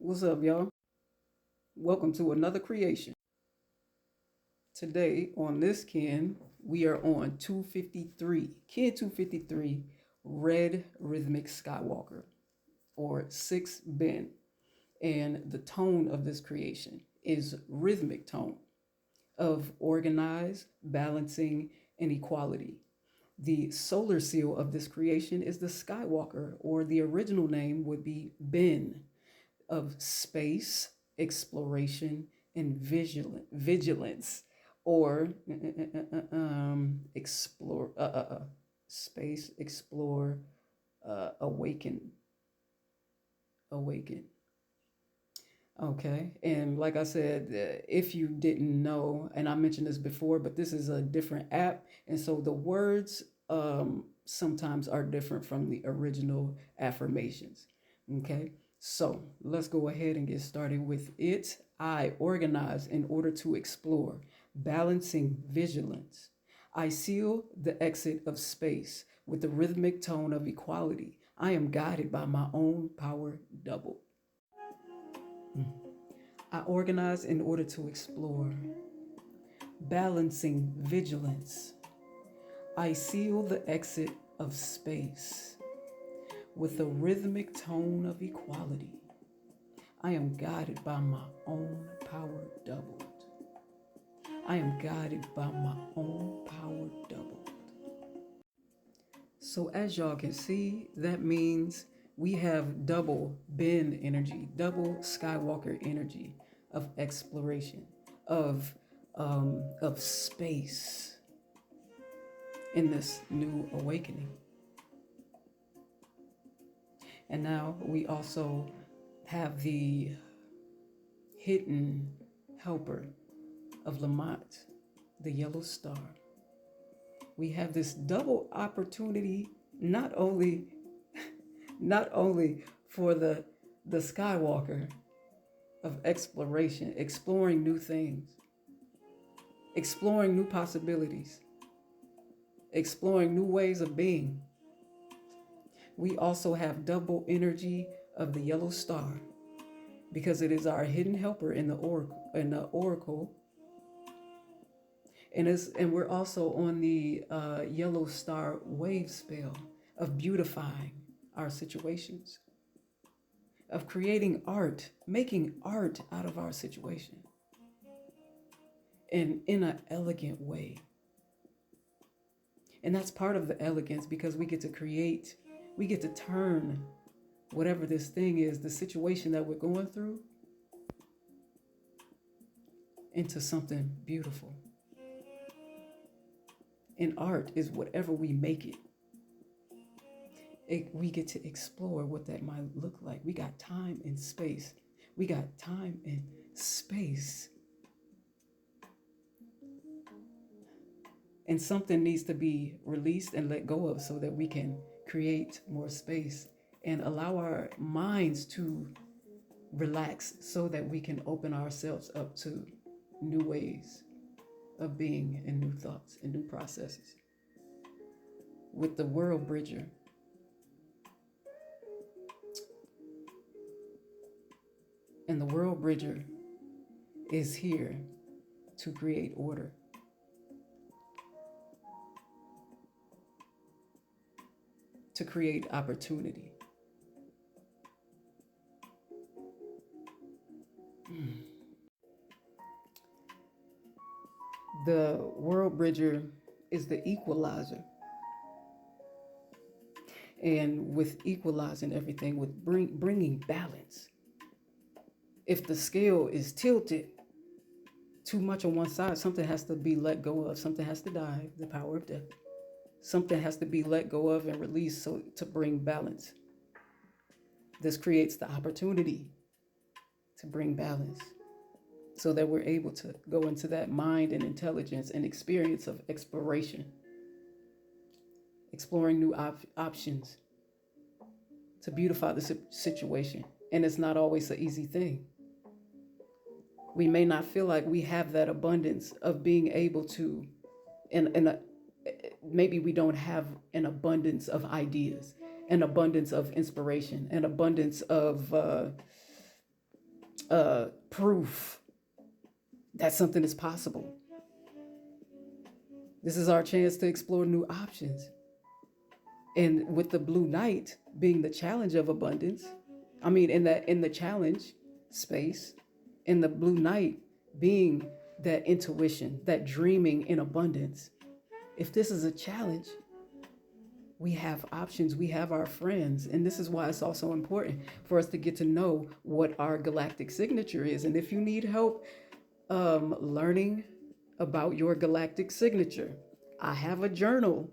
What's up, y'all? Welcome to another creation. Today on this Ken, we are on 253, Ken 253, Red Rhythmic Skywalker, or 6 Ben. And the tone of this creation is rhythmic tone of organized, balancing, and equality. The solar seal of this creation is the Skywalker, or the original name would be Ben, of space, exploration, and vigilance, or explore, space, explore, awaken. Okay, and like I said, if you didn't know, and I mentioned this before, but this is a different app, and so the words sometimes are different from the original affirmations. Okay, so let's go ahead and get started with it. I organize in order to explore, balancing vigilance. I seal the exit of space with the rhythmic tone of equality. I am guided by my own power double. I organize in order to explore, balancing vigilance. I seal the exit of space with a rhythmic tone of equality. I am guided by my own power doubled. I am guided by my own power doubled. So as y'all can see, that means we have double Ben energy, double Skywalker energy of exploration, of space in this new awakening. And now we also have the hidden helper of Lamont, the yellow star. We have this double opportunity, not only for the Skywalker of exploration, exploring new things, exploring new possibilities, exploring new ways of being. We also have double energy of the yellow star because it is our hidden helper in the oracle. And we're also on the yellow star wave spell of beautifying our situations, of creating art, making art out of our situation, and in an elegant way. And that's part of the elegance because we get to create, we get to turn whatever this thing is, the situation that we're going through, into something beautiful. And art is whatever we make it. We get to explore what that might look like. We got time and space. We got time and space. And something needs to be released and let go of so that we can create more space and allow our minds to relax so that we can open ourselves up to new ways of being and new thoughts and new processes. With the world bridger, and the world bridger is here to create order, to create opportunity. The world bridger is the equalizer. And with equalizing everything, with bringing balance. If the scale is tilted too much on one side, something has to be let go of. Something has to die, the power of death. Something has to be let go of and released so to bring balance. This creates the opportunity to bring balance so that we're able to go into that mind and intelligence and experience of exploration, exploring new options to beautify the situation. And it's not always an easy thing. We may not feel like we have that abundance of being able to, maybe we don't have an abundance of ideas, an abundance of inspiration, an abundance of proof that something is possible. This is our chance to explore new options. And with the blue knight being the challenge of abundance, in the challenge space, in the blue knight being that intuition, that dreaming in abundance. If this is a challenge, we have options, we have our friends. And this is why it's also important for us to get to know what our galactic signature is. And if you need help learning about your galactic signature, I have a journal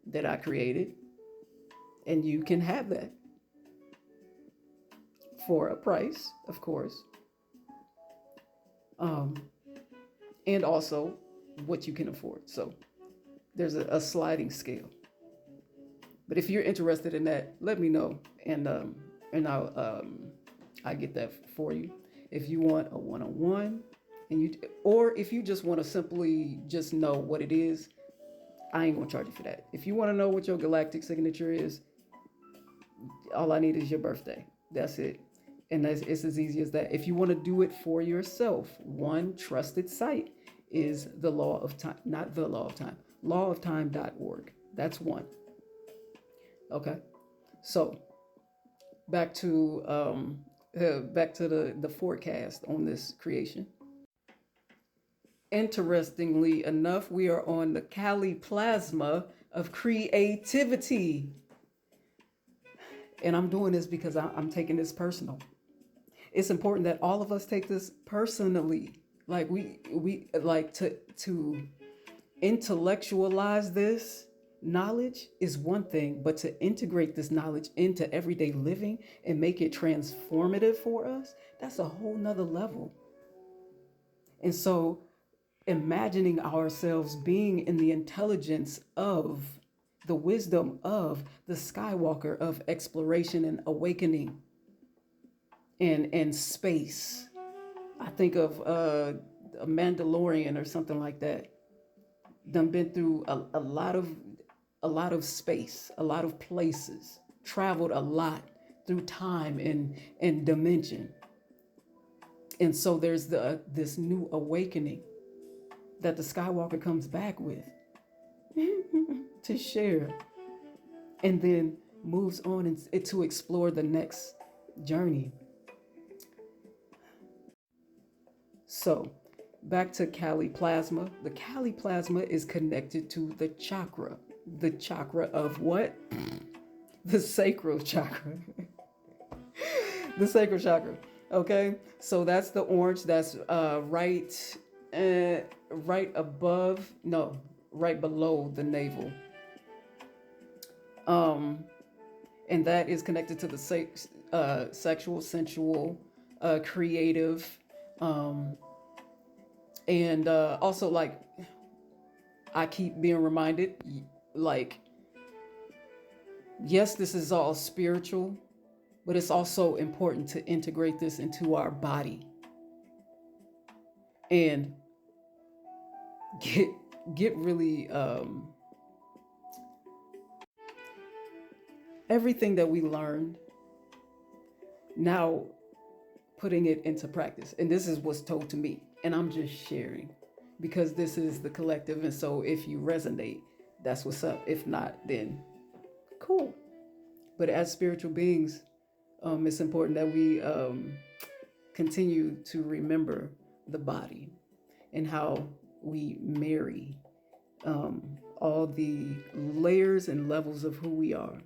that I created, and you can have that for a price, of course. And also what you can afford. So there's a sliding scale. But if you're interested in that, let me know, and I get that for you. If you want a one-on-one, or if you just want to simply just know what it is, I ain't gonna charge you for that. If you want to know what your galactic signature is, all I need is your birthday. That's it. And it's as easy as that. If you want to do it for yourself, one trusted site is the Law of Time, not the Law of Time, lawoftime.org. That's one. Okay. So back to the forecast on this creation. Interestingly enough, we are on the Kali plasma of creativity. And I'm doing this because I'm taking this personal. It's important that all of us take this personally. Like we like to intellectualize this knowledge is one thing, but to integrate this knowledge into everyday living and make it transformative for us, that's a whole nother level. And so imagining ourselves being in the intelligence of the wisdom of the Skywalker of exploration and awakening and space. I think of a Mandalorian or something like that. Done been through a lot of space, a lot of places, traveled a lot through time and dimension. And so there's this new awakening that the Skywalker comes back with to share, and then moves on and to explore the next journey. So back to Kali plasma. The Kali plasma is connected to the chakra. The chakra of what? The sacral chakra. The sacral chakra. Okay, so that's the orange. That's right below the navel. And that is connected to the sexual, sensual, creative, and also, like, I keep being reminded, like, yes, this is all spiritual, but it's also important to integrate this into our body and get really everything that we learned, now putting it into practice. And this is what's told to me, and I'm just sharing because this is the collective. And so if you resonate, that's what's up. If not, then cool. But as spiritual beings, it's important that we continue to remember the body and how we marry all the layers and levels of who we are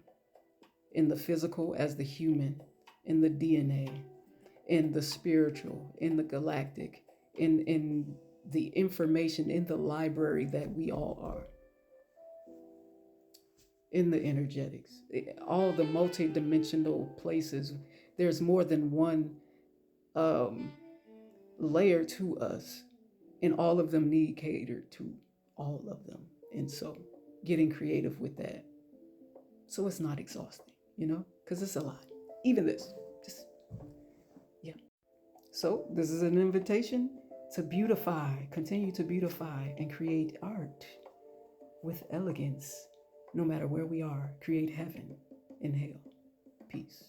in the physical as the human, in the DNA, in the spiritual, in the galactic, in the information, in the library that we all are, in the energetics, all the multi-dimensional places. There's more than one layer to us, and all of them need catered to all of them. And so getting creative with that, so it's not exhausting, because it's a lot. Even this, just, yeah. So this is an invitation to beautify, continue to beautify and create art with elegance, no matter where we are. Create heaven in hell. Peace.